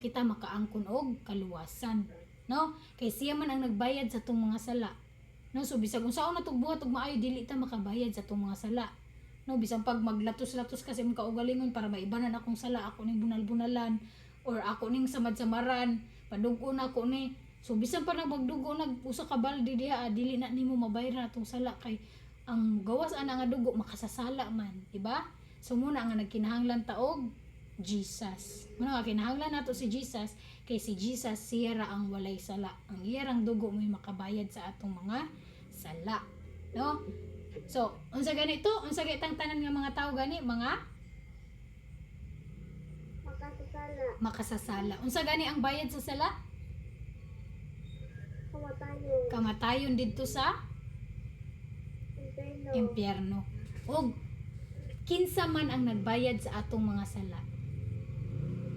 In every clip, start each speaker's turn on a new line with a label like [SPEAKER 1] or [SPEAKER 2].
[SPEAKER 1] kita makaangkon og kaluwasan, no? Kay siya man ang nagbayad sa tong mga sala, no? So bisag unsaon na tong buhat og maayo dili ta makabayad sa tong mga sala, no? Bisang pag maglatos-latos kasi mo kaugalingon para maibanan akong sala, ako ning bunal-bunalan or ako ning samad-samaran, padugo na ako ni. So bisan pa nang magdugo nag usa ka balde diha, dili na nimo mabayaran atong sala kay ang gawas ana nga dugo makasasala man, di ba? So muna nga nagkinahanglan ta og Jesus. Muna nga kinahanglan nato si Jesus kay si Jesus siya ra ang walay sala. Ang iyang dugo mo'y makabayad sa atong mga sala, no? So, unsa ganito? Unsa gitang tanan nga mga tao gani? Mga
[SPEAKER 2] Makasasala.
[SPEAKER 1] makasasala. Unsa gani ang bayad sa sala?
[SPEAKER 2] Kamatayon.
[SPEAKER 1] Kamatayon didto sa
[SPEAKER 2] Impyerno.
[SPEAKER 1] impyerno. Og kinsa man ang nagbayad sa atong mga sala?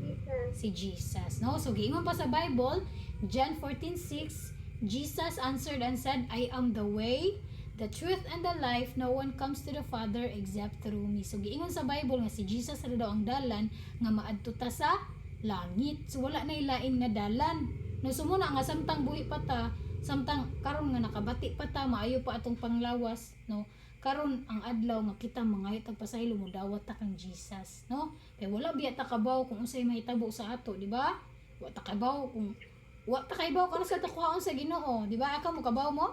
[SPEAKER 2] Jesus.
[SPEAKER 1] Si Jesus, no? So giingon pa sa Bible, John 14:6, Jesus answered and said, I am the way, the truth, and the life. No one comes to the Father except through me. So giingon sa Bible nga si Jesus ra daw ang dalan nga maadto ta sa langit. So wala na ilain nga dalan. No, sumuna nga samtang buhi pa ta, samtang karon nga nakabati pa ta, maayo pa atong panglawas, no? Karon ang adlaw nga kita mangayo tag pasaylo mo dawat ta kang Jesus, no? Kay wala biya ta kabaw kung unsay mahitabo sa ato, di ba? Wa ta kabaw kung wa ta kaibaw kung ano sa takuhaon sa Ginoo, di ba? Aka mo kabaw mo?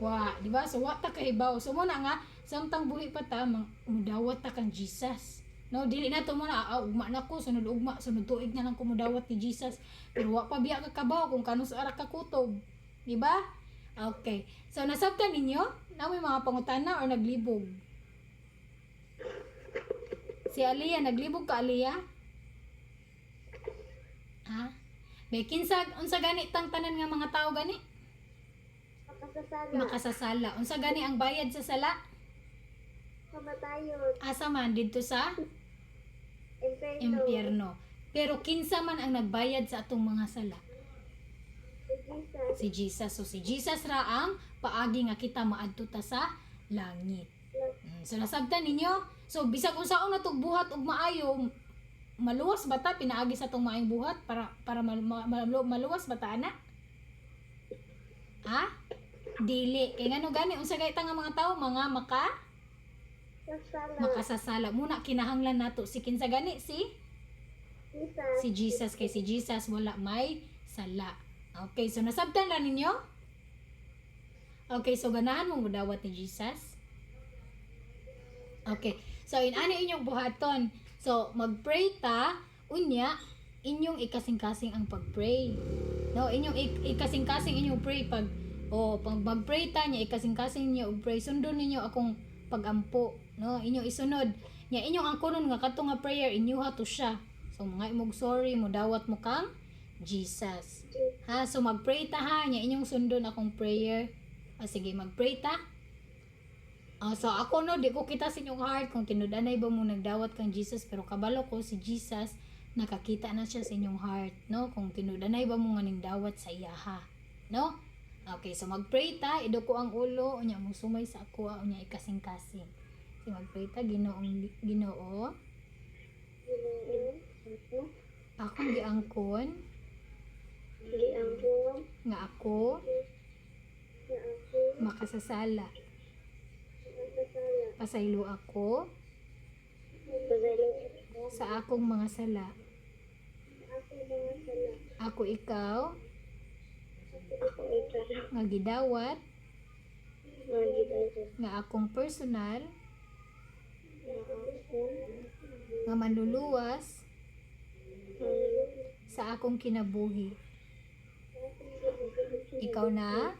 [SPEAKER 1] Wa, di ba? So wa ta kaibaw. So muna nga samtang buhi pa ta mudawat ta kang Jesus. No, dili na to mo na ugma na ko sunod ugma sunod tuig na lang ko mudawat ni Jesus. Pero wa pa biya ka kabaw kung kanus ara ka kutob. Di ba? Okay. So nasabtan ninyo na may mga pangutana or naglibog? Si Aliyah, naglibog ka Aliyah? Ha? May kinsa unsa gani tang tanan nga mga tao gani?
[SPEAKER 2] Makasasala.
[SPEAKER 1] Makasasala. Unsa gani ang bayad sa sala?
[SPEAKER 2] Kamatayon.
[SPEAKER 1] Asa man didto sa
[SPEAKER 2] Impyerno.
[SPEAKER 1] impyerno. Pero kinsa man ang nagbayad sa atong mga sala?
[SPEAKER 2] Jesus.
[SPEAKER 1] Si Jesus. So si Jesus ra ang paagi nga kita maadto ta sa langit. So nasabtan ninyo? So bisag unsaon natong buhat og maayo, maluwas ba ta pinaagi sa tong maayong buhat para maluwas ba ta ana? Ha? Dili. Kay ngano gani unsa gay ta nga mga tawo mga
[SPEAKER 2] Kasala.
[SPEAKER 1] makasasala. Muna kinahanglan nato si kinsa gani
[SPEAKER 2] Jesus.
[SPEAKER 1] si Jesus kay si Jesus wala may sala. Okay, so nasabtan ra ninyo? Okay, so ganahan mo mudawat ni Jesus? Okay, so inani inyong buhaton. So magpray ta unya inyong ikasing-kasing ang pagpray. No, inyong ikasing-kasing inyong pray pag pag magpray ta nya ikasing-kasing niyo og pray sundon ninyo akong pagampo, no? Inyong isunod. Nya inyong angkonon nga kadto nga prayer inyo ha to siya. So mga imong sorry mo dawat mo kang Jesus. Ha, so magpray ta ha nya inyong sundon akong prayer. Sige, magpray ta. So ako no, di ko kita sa inyong heart kung tinudanay ba mo nagdawat kang Jesus, pero kabalo ko si Jesus nakakita na siya sa inyong heart, no? Kung tinudanay ba mo nga ning dawat sa iya ha, no? Okay, so magpray ta, iduko ang ulo, unya mo sumay sa ako, unya ikasing-kasing. So magpray ta, Ginoo, akong giangkon
[SPEAKER 2] Giangkon.
[SPEAKER 1] nga ako
[SPEAKER 2] Na ako.
[SPEAKER 1] makasasala.
[SPEAKER 2] Makasasala.
[SPEAKER 1] Pasaylo ako
[SPEAKER 2] Pasaylo ako.
[SPEAKER 1] sa akong mga sala.
[SPEAKER 2] Ako mga sala.
[SPEAKER 1] Ako ikaw
[SPEAKER 2] Ako ikaw.
[SPEAKER 1] nga gidawat
[SPEAKER 2] Magiging
[SPEAKER 1] nga akong personal
[SPEAKER 2] na ako.
[SPEAKER 1] nga manluluwas sa akong kinabuhi. Ikaw na?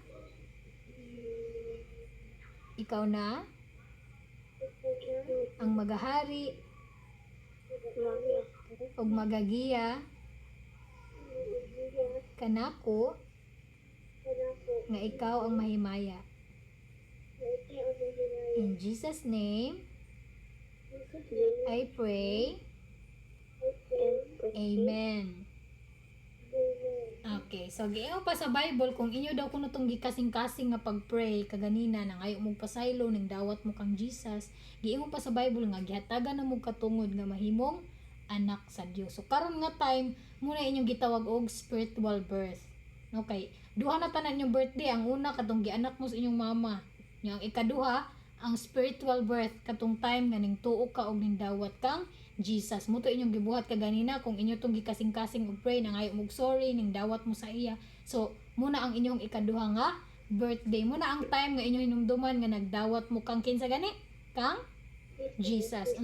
[SPEAKER 1] Ikaw na ang magahari ug magagiya kanako nga ikaw ang mahimaya. In Jesus' name, I pray. Amen. Okay, so giingon pa sa Bible kung inyo daw kuno tong gikasing-kasing nga pag-pray kaganina nang ayo mong pasaylo ning dawat mo kang Jesus, giingon pa sa Bible nga gihatagan na mo katungod nga mahimong anak sa Dios. So karon nga time muna inyong gitawag og spiritual birth. Okay, duha na tanan yung birthday. Ang una katong gianak mo sa inyong mama. Yung ikaduha ang spiritual birth katong time nga ning tuo ka og ning dawat kang Jesus. Mo to inyong gibuhat ka ganina kung inyo tong gikasing-kasing og pray nangayo mo sorry ning dawat mo sa iya. So muna ang inyong ikaduha nga birthday. Muna ang time nga inyong hinumduman nga nagdawat mo kang kinsa gani? Kang Jesus.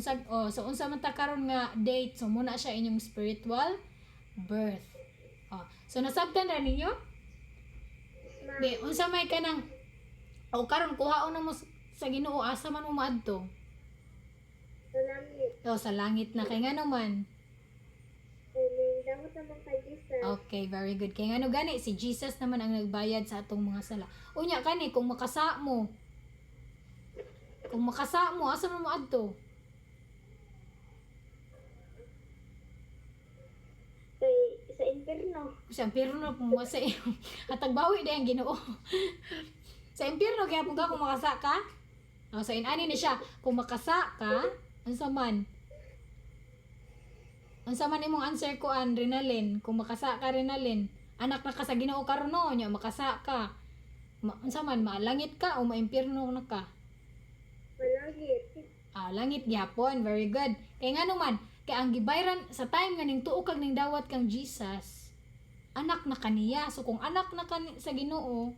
[SPEAKER 1] So unsa man ta karon nga date? So muna siya inyong spiritual birth. So nasabtan ra ninyo? Be, unsa may kanang karon kuhaon na mo sa Ginoo asa man mo maadto?
[SPEAKER 2] Sa langit.
[SPEAKER 1] Sa langit na kay ngano man.
[SPEAKER 2] Dapat naman kay Jesus.
[SPEAKER 1] Okay, very good. Kay ngano gani si Jesus naman ang nagbayad sa atong mga sala. Unya kani kung makasa mo. Kung makasa mo asa man mo adto?
[SPEAKER 2] Sa impierno.
[SPEAKER 1] Sa impierno kung sa hatag bawi day ang Ginoo. Sa impierno kaya kung makasa ka? So inani ni siya, kung makasa ka, unsa man imong answer ko an Renalyn, kung makasa ka Renalyn, anak na ka sa Ginoo karon no, nya makasa ka. Unsa man malangit ka o maimpierno na ka?
[SPEAKER 2] Malangit.
[SPEAKER 1] Langit gyapon, very good. Kay ngano man, kay ang gibayran sa time nga ning tuo kag ning dawat kang Jesus, anak na kaniya. So kung anak na sa Ginoo,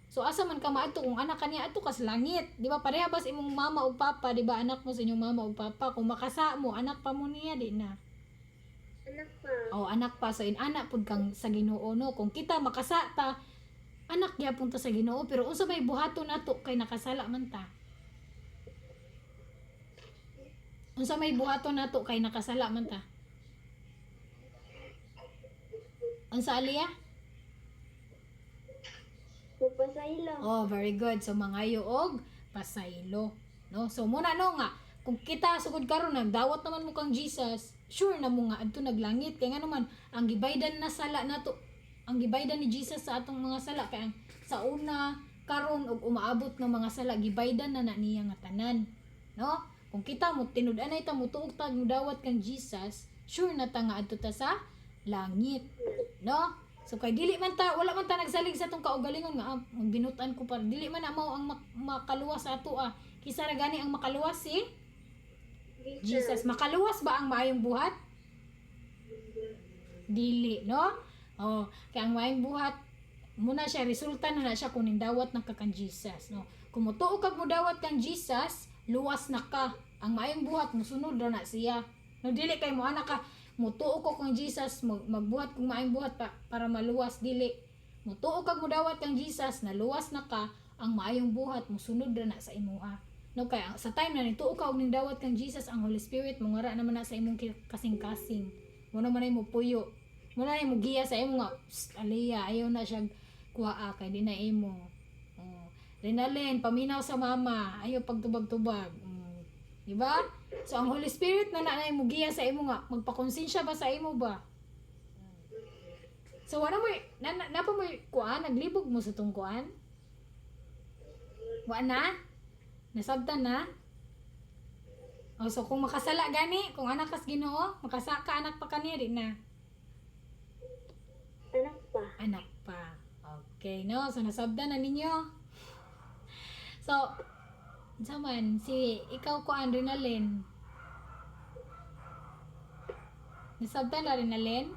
[SPEAKER 1] so asa man ka maadto kung anak kaniya adto ka sa langit. Di ba pareha bas imong mama o papa, di ba anak mo sa inyong mama o papa. Kung makasa mo, anak pa mo niya di na.
[SPEAKER 2] Anak pa.
[SPEAKER 1] Anak pa. So anak pud kang sa Ginoo no. Kung kita makasa ta, anak gyapon ta sa Ginoo, pero unsa may buhaton nato kay nakasala man ta? Unsa may buhaton nato kay nakasala man ta? Unsa Aliyah?
[SPEAKER 2] Magpasaylo.
[SPEAKER 1] Very good. So mangayo og pasaylo, no? So muna no nga, kung kita sugod karon nagdawat naman mo kang Jesus, sure na mo nga adto naglangit kay nga naman ang gibaydan na sala nato, ang gibaydan ni Jesus sa atong mga sala kay ang sa una karon og umaabot ng mga sala gibaydan na niya nga tanan, no? Kung kita mo tinud-anay ta mo tuog tag dawat kang Jesus, sure na ta nga adto ta sa langit, no? So kay dili man ta, wala man ta nagsalig sa tong kaugalingon nga binutan ko pa, dili man mao ang makaluwas sa ato kisa ra gani ang makaluwas si Jesus. Makaluwas ba ang maayong buhat? Dili, no? Kay ang maayong buhat muna siya resulta na siya kung nindawat ng kakang Jesus, no? Kung mutuo kag modawat kang Jesus, luwas na ka. Ang maayong buhat musunod na siya. No dili kay mo anak ka mutuo ko kang Jesus, magbuhat kung maayong buhat para maluwas, dili. Mutuo kag modawat kang Jesus, na luwas na ka, ang maayong buhat musunod na sa imuha. No kay sa time na nituo ka og ning dawat kang Jesus, ang Holy Spirit mongara naman na sa imong kasing-kasing. Mo naman ay mo puyo. Mo na mo giya sa imo nga, Aliyah, ayaw na siya kuha kay di na imo. Renalyn, paminaw sa mama, ayaw pagtubag-tubag. Di ba? So ang Holy Spirit na mo giya sa imo nga, magpakonsensya ba sa imo ba? So wala mo napa mo kuan, naglibog mo sa tong kuan? Wa na? Nasabtan na? So kung makasala gani, kung anak kas Ginoo, makasa ka anak pa kaniya di na. Anak pa. Okay, no? So nasabtan na ninyo. So saman si ikaw ko Renalyn. Nasabtan na Renalyn?